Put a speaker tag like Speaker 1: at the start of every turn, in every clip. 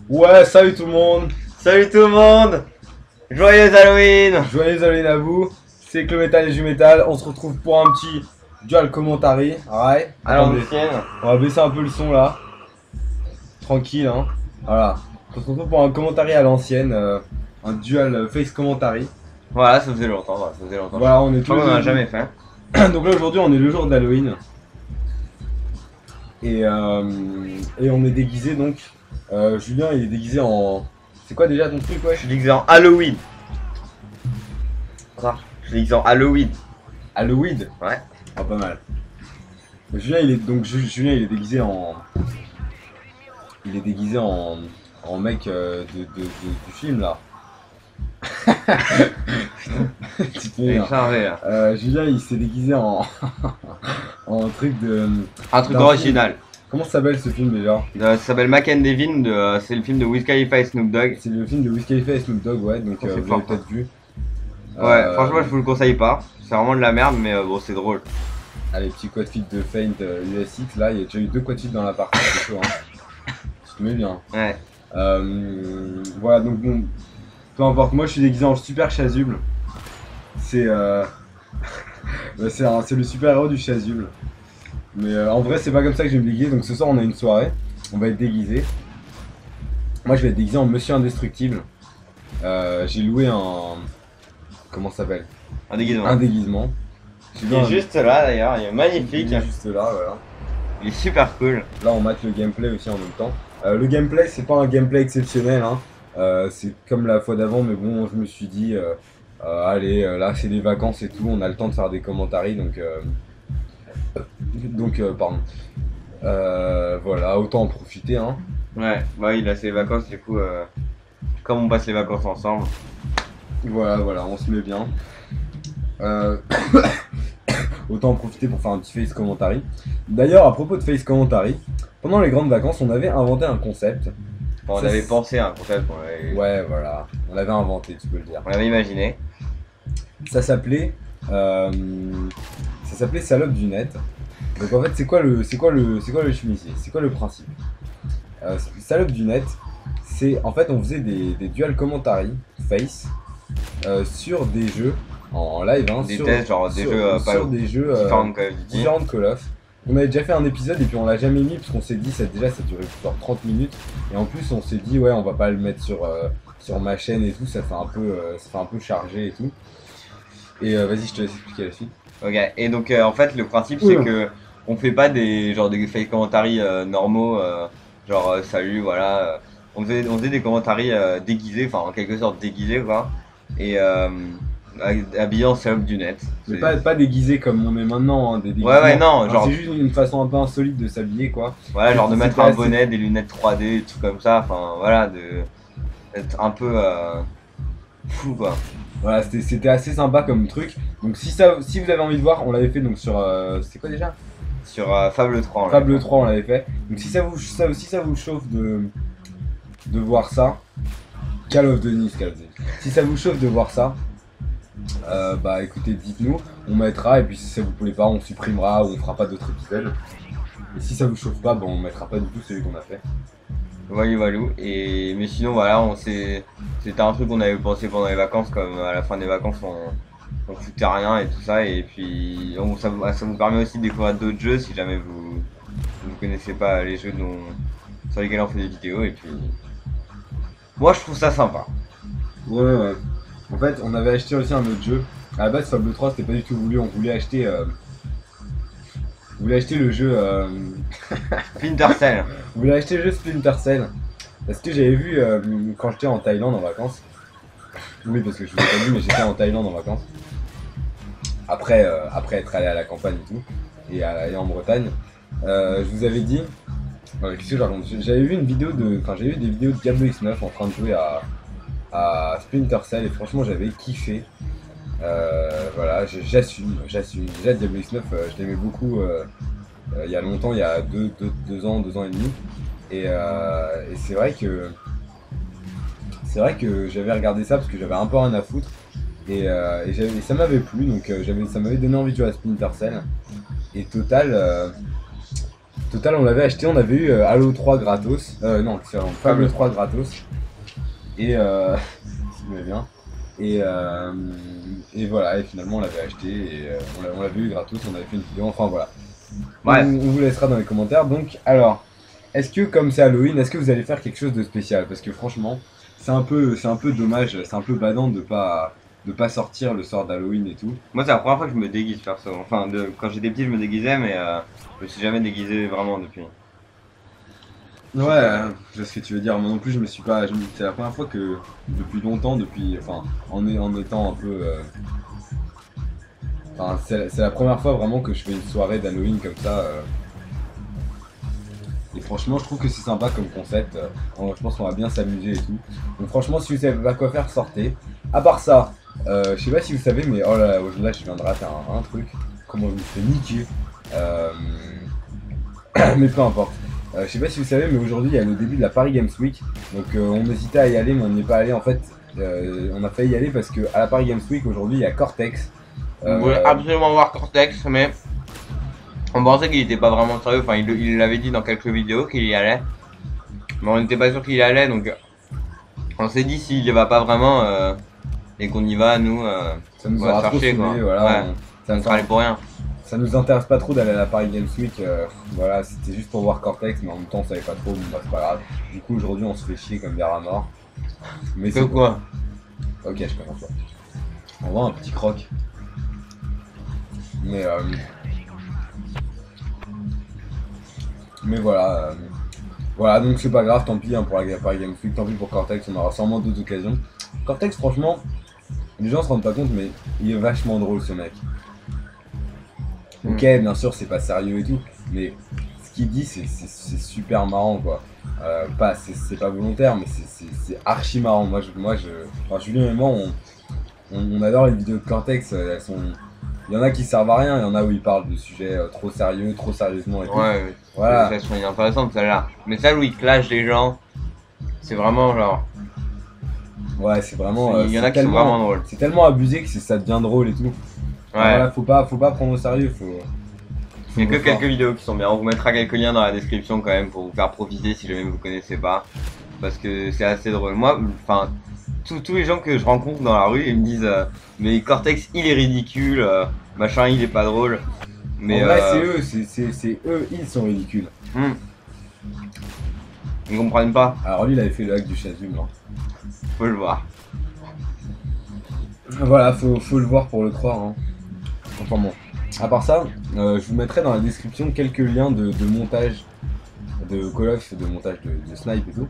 Speaker 1: Ouais, salut tout le monde.
Speaker 2: Salut tout le monde. Joyeux Halloween.
Speaker 1: Joyeux Halloween à vous. C'est Clo Metal et Ju Metal. On se retrouve pour un petit dual commentary. Ouais.
Speaker 2: À
Speaker 1: Attendez,
Speaker 2: l'ancienne.
Speaker 1: on va baisser un peu le son là. Tranquille, hein. Voilà. On se retrouve pour un commentary à l'ancienne. Un dual face commentary.
Speaker 2: Voilà, ça faisait longtemps.
Speaker 1: Voilà, on est
Speaker 2: Je crois qu'on en a jamais fait.
Speaker 1: Donc là aujourd'hui, on est le jour d'Halloween. Et on est déguisé donc. Julien, il est déguisé en. C'est quoi déjà ton truc, ouais?
Speaker 2: Je suis déguisé en Halloween. Je suis déguisé en Halloween.
Speaker 1: Halloween.
Speaker 2: Ouais.
Speaker 1: Ah, pas mal. Julien, Julien, il est déguisé en. Il est déguisé en mec du film là. Tu peux
Speaker 2: C'est
Speaker 1: rire.
Speaker 2: chargé là.
Speaker 1: Julien, il s'est déguisé en en truc de.
Speaker 2: Un truc
Speaker 1: d'un
Speaker 2: original.
Speaker 1: Comment s'appelle ce film déjà?
Speaker 2: Ça s'appelle Mac and Devin. C'est le film de Wiz Khalifa et Snoop Dogg.
Speaker 1: C'est le film de Wiz Khalifa et Snoop Dogg, ouais, donc
Speaker 2: Oh, c'est
Speaker 1: vous
Speaker 2: fort,
Speaker 1: l'avez peut-être vu.
Speaker 2: Ouais, franchement, je vous le conseille pas. C'est vraiment de la merde, mais bon, c'est drôle.
Speaker 1: Allez, petit quad fit de Feint USX, là, il y a déjà eu 2 quad fit dans la partie, c'est chaud, hein. Tu te mets bien.
Speaker 2: Ouais.
Speaker 1: Voilà, donc bon, peu importe, moi je suis déguisé en super chasuble. C'est bah, c'est le super héros du chasuble. Mais en vrai, c'est pas comme ça que je vais me déguiser. Donc ce soir, on a une soirée, on va être déguisé. Moi, je vais être déguisé en Monsieur Indestructible. J'ai loué un. Comment ça s'appelle?
Speaker 2: Un déguisement.
Speaker 1: Un déguisement. J'ai
Speaker 2: Il
Speaker 1: loué
Speaker 2: est
Speaker 1: un-
Speaker 2: juste là d'ailleurs. Il est magnifique.
Speaker 1: Il est juste là, voilà.
Speaker 2: Il est super cool.
Speaker 1: Là, on mate le gameplay aussi en même temps. Le gameplay, c'est pas un gameplay exceptionnel, hein. C'est comme la fois d'avant, mais bon, je me suis dit, allez, là, c'est les vacances et tout, on a le temps de faire des commentaries, pardon. Voilà, autant en profiter, hein.
Speaker 2: Ouais. Bah il a ses vacances du coup. Comme on passe les vacances ensemble.
Speaker 1: Voilà, on se met bien. Euh, Autant en profiter pour faire un petit face commentary. D'ailleurs, à propos de face commentary, pendant les grandes vacances, on avait inventé un concept.
Speaker 2: Bon, on
Speaker 1: Ça,
Speaker 2: avait
Speaker 1: c'est-
Speaker 2: pensé à un concept.
Speaker 1: Ouais, voilà, on l'avait inventé, tu peux le dire.
Speaker 2: On l'avait imaginé.
Speaker 1: Ça s'appelait Salope du net. Donc en fait, c'est quoi le chemisier? C'est quoi le principe? Salope du net, c'est en fait on faisait des dual commentary face sur des jeux en live, hein,
Speaker 2: Des
Speaker 1: sur,
Speaker 2: tests, genre des
Speaker 1: sur-
Speaker 2: jeux pas
Speaker 1: sur des jeux
Speaker 2: différents Call of Duty.
Speaker 1: différentes Call of. On avait déjà fait un épisode et puis on l'a jamais mis parce qu'on s'est dit ça durait genre 30 minutes et en plus on s'est dit ouais on va pas le mettre sur ma chaîne et tout, ça fait un peu chargé et tout. Et vas-y, je te laisse expliquer la suite.
Speaker 2: Ok. Et donc en fait le principe c'est que on fait pas des fake commentaries normaux, salut, voilà. On faisait des commentaries déguisés, enfin en quelque sorte déguisés quoi. Et habillés en salope du net.
Speaker 1: Mais
Speaker 2: C'est-
Speaker 1: pas déguisé comme on est maintenant, hein, des déguisements.
Speaker 2: Ouais, non, genre-
Speaker 1: C'est juste une façon un peu insolite de s'habiller quoi.
Speaker 2: Voilà, genre de mettre
Speaker 1: C'était
Speaker 2: un
Speaker 1: assez-
Speaker 2: bonnet, des lunettes 3D, des trucs comme ça, enfin voilà, d'être un peu fou quoi.
Speaker 1: Voilà, c'était assez sympa comme truc. Donc si vous avez envie de voir, on l'avait fait donc sur c'est quoi déjà?
Speaker 2: Sur Fable 3.
Speaker 1: Fable 3 on l'avait fait. Donc si ça vous chauffe de voir ça, Call of Duty. Si ça vous chauffe de voir ça, bah écoutez, dites-nous, on mettra et puis si ça vous plaît pas, on supprimera ou on fera pas d'autres épisodes. Et si ça vous chauffe pas, bah on mettra pas du tout celui qu'on a fait.
Speaker 2: Voilou. Et mais sinon voilà, c'était un truc qu'on avait pensé pendant les vacances, comme à la fin des vacances on foutait rien et tout ça, et puis ça vous permet aussi de découvrir d'autres jeux si jamais vous connaissez pas les jeux sur lesquels on fait des vidéos, et puis moi je trouve ça sympa.
Speaker 1: Ouais. En fait, on avait acheté aussi un autre jeu. À la base, Fable 3, c'était pas du tout voulu. On voulait acheter le jeu.
Speaker 2: Splinter Cell.
Speaker 1: On voulait acheter le jeu Splinter Cell. Parce que j'avais vu quand j'étais en Thaïlande en vacances. Oui, parce que je vous ai pas dit, mais j'étais en Thaïlande en vacances. Après être allé à la campagne et tout. Et en Bretagne. Je vous avais dit. Qu'est-ce que je raconte? J'avais vu une vidéo j'avais vu des vidéos de Diablo X9 en train de jouer à Splinter Cell et franchement j'avais kiffé. Voilà, j'assume. Déjà Diablo X9, je l'aimais beaucoup il y a longtemps, il y a 2 ans et demi. Et c'est vrai que j'avais regardé ça parce que j'avais un peu rien à foutre. Et ça m'avait plu, donc ça m'avait donné envie de jouer à Splinter Cell. Et Total, on l'avait acheté, on avait eu Halo 3 gratos. Non, c'est Fable 3 gratos. Et si vous bien. Et voilà, et finalement on l'avait acheté et on l'avait eu gratos, on avait fait une vidéo, enfin voilà.
Speaker 2: Ouais.
Speaker 1: On vous laissera dans les commentaires. Donc, alors, est-ce que comme c'est Halloween, est-ce que vous allez faire quelque chose de spécial? Parce que franchement, c'est un peu dommage, c'est un peu badant de pas sortir le soir d'Halloween et tout.
Speaker 2: Moi, c'est la première fois que je me déguise perso. Enfin, quand j'étais petit, je me déguisais, mais je me suis jamais déguisé vraiment depuis.
Speaker 1: Ouais, je sais ce que tu veux dire. Moi non plus, je me suis pas. C'est la première fois que depuis longtemps, enfin, en étant un peu. Enfin, c'est la première fois vraiment que je fais une soirée d'Halloween comme ça. Et franchement, je trouve que c'est sympa comme concept. Je pense qu'on va bien s'amuser et tout. Donc franchement, si vous savez pas quoi faire, sortez. À part ça, je sais pas si vous savez, mais oh là, je viens de rater un truc. Comment je me fais niquer. Mais peu importe. Je sais pas si vous savez, mais aujourd'hui il y a le début de la Paris Games Week. Donc on hésitait à y aller, mais on n'y est pas allé. En fait, on a failli y aller parce que à la Paris Games Week aujourd'hui il y a Cortex.
Speaker 2: On voulait absolument voir Cortex, mais on pensait qu'il était pas vraiment sérieux. Enfin, il l'avait dit dans quelques vidéos qu'il y allait, mais on n'était pas sûr qu'il y allait. Donc on s'est dit s'il y va pas vraiment et qu'on y va, nous,
Speaker 1: ça nous
Speaker 2: on va
Speaker 1: aura trop
Speaker 2: chercher,
Speaker 1: saoulé,
Speaker 2: quoi.
Speaker 1: voilà.
Speaker 2: Ouais. Ça ne sera allé pour rien.
Speaker 1: Ça nous intéresse pas trop d'aller à la Paris Games Week, voilà, c'était juste pour voir Cortex, mais en même temps on savait pas trop, donc bah, c'est pas grave. Du coup aujourd'hui on se fait chier comme des rats morts. Mais
Speaker 2: C'est quoi?
Speaker 1: Ok, je commence pas. On voit un petit croc. Mais voilà, voilà, donc c'est pas grave, tant pis hein, pour la Paris Games Week, tant pis pour Cortex, on aura sûrement d'autres occasions. Cortex franchement, les gens se rendent pas compte, mais il est vachement drôle ce mec. Ok, bien sûr, c'est pas sérieux et tout, mais ce qu'il dit, c'est super marrant, quoi. C'est pas volontaire, mais c'est archi marrant. Enfin, Julien et moi, on adore les vidéos de Cortex. Elles sont, il y en a qui servent à rien, il y en a où il parle de sujets trop sérieux, trop sérieusement et tout.
Speaker 2: Ouais,
Speaker 1: Voilà.
Speaker 2: elles sont inintéressantes celles-là. Mais celle où il clash les gens, c'est vraiment genre.
Speaker 1: Ouais, c'est vraiment.
Speaker 2: Il y en a qui sont vraiment drôles.
Speaker 1: C'est tellement abusé que ça devient drôle et tout.
Speaker 2: Ouais.
Speaker 1: Voilà, faut pas prendre au sérieux,
Speaker 2: Il y a que quelques vidéos qui sont bien. On vous mettra quelques liens dans la description quand même pour vous faire profiter si jamais vous connaissez pas. Parce que c'est assez drôle. Moi, enfin, tous les gens que je rencontre dans la rue, ils me disent mais Cortex il est ridicule, machin il est pas drôle. Mais
Speaker 1: en vrai, c'est eux, ils sont ridicules.
Speaker 2: Ils comprennent pas.
Speaker 1: Alors lui, il avait fait le hack du chasuble. Hein.
Speaker 2: Faut le voir.
Speaker 1: Voilà, faut le voir pour le croire. Hein. Enfin bon. À part ça, je vous mettrai dans la description quelques liens de montage de Call of, de montage de snipe et tout.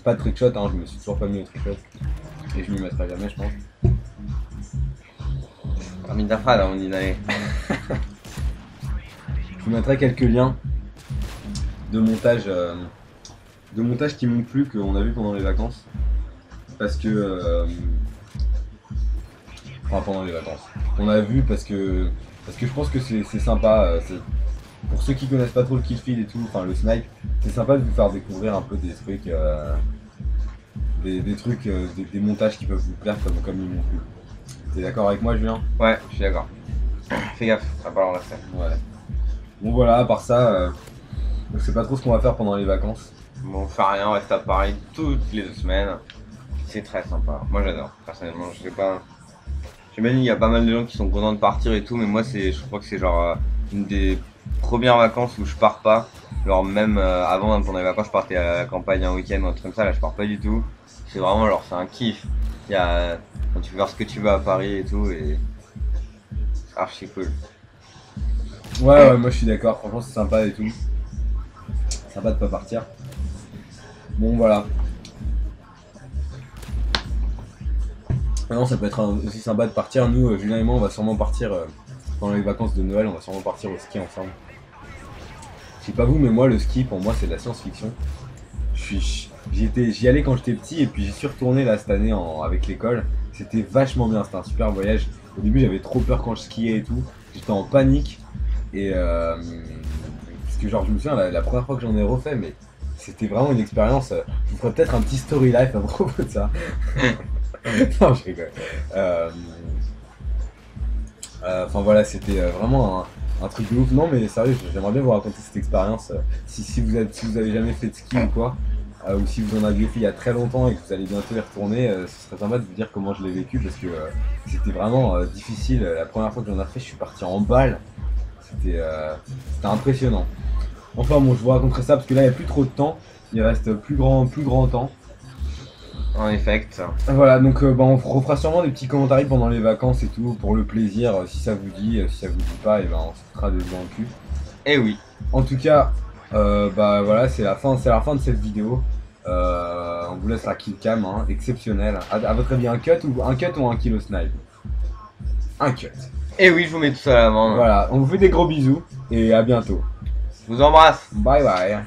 Speaker 1: Pas de trickshot, hein, je me suis toujours pas mis au trickshot. Et je m'y mettrai jamais, je pense.
Speaker 2: Parmi ta phrase, on dit d'aller.
Speaker 1: Je vous mettrai quelques liens de montage qui m'ont plu, qu'on a vu pendant les vacances. Parce que... enfin, pendant les vacances. On a vu parce que je pense que c'est sympa. Pour ceux qui connaissent pas trop le kill feed et tout, enfin le snipe, c'est sympa de vous faire découvrir un peu des trucs, des montages qui peuvent vous plaire comme ils m'ont plu. T'es d'accord avec moi, Julien?
Speaker 2: Ouais, je suis d'accord. Fais gaffe, ça va pas en rester.
Speaker 1: Ouais. Bon voilà, à part ça, je sais pas trop ce qu'on va faire pendant les vacances.
Speaker 2: Bon, on fait rien, on reste à Paris toutes les 2 semaines. C'est très sympa. Moi j'adore, personnellement. Je sais pas. J'imagine il y a pas mal de gens qui sont contents de partir et tout, mais moi je crois que c'est genre une des premières vacances où je pars pas. Genre même avant, pendant les vacances, je partais à la campagne un week-end ou un truc comme ça, là je pars pas du tout. C'est vraiment genre, c'est un kiff. Quand tu peux faire ce que tu veux à Paris et tout, et c'est archi cool.
Speaker 1: Ouais, moi je suis d'accord, franchement c'est sympa et tout. Sympa de pas partir. Bon voilà. Maintenant ça peut être aussi sympa de partir. Nous, Julien et moi, on va sûrement partir pendant les vacances de Noël, on va sûrement partir au ski ensemble. Je sais pas vous, mais moi le ski pour moi c'est de la science-fiction. J'y allais quand j'étais petit et puis j'y suis retourné là cette année avec l'école. C'était vachement bien, c'était un super voyage. Au début j'avais trop peur quand je skiais et tout. J'étais en panique. Et parce que genre je me souviens la première fois que j'en ai refait, mais c'était vraiment une expérience. Je vous ferai peut-être un petit story life à propos de ça. Non, je rigole. Enfin voilà, c'était vraiment Un truc de ouf. Non mais sérieux, j'aimerais bien vous raconter cette expérience. Si vous avez jamais fait de ski ou quoi, ou si vous en aviez fait il y a très longtemps et que vous allez bientôt y retourner, ce serait sympa de vous dire comment je l'ai vécu parce que c'était vraiment difficile. La première fois que j'en ai fait, je suis parti en balle. C'était impressionnant. Enfin bon, je vous raconterai ça parce que là il n'y a plus trop de temps. Il reste plus grand temps.
Speaker 2: En effet.
Speaker 1: Voilà, donc bah, on refera sûrement des petits commentaires pendant les vacances et tout, pour le plaisir, si ça vous dit, si ça vous dit pas, et ben on se fera des dans le cul.
Speaker 2: Eh oui.
Speaker 1: En tout cas, bah voilà, c'est la fin de cette vidéo. On vous laisse la killcam, hein, exceptionnelle. À votre avis, un cut ou un kilo snipe? Un cut.
Speaker 2: Eh oui, je vous mets tout ça à la main.
Speaker 1: Voilà, on vous fait des gros bisous et à bientôt.
Speaker 2: Je vous embrasse.
Speaker 1: Bye bye.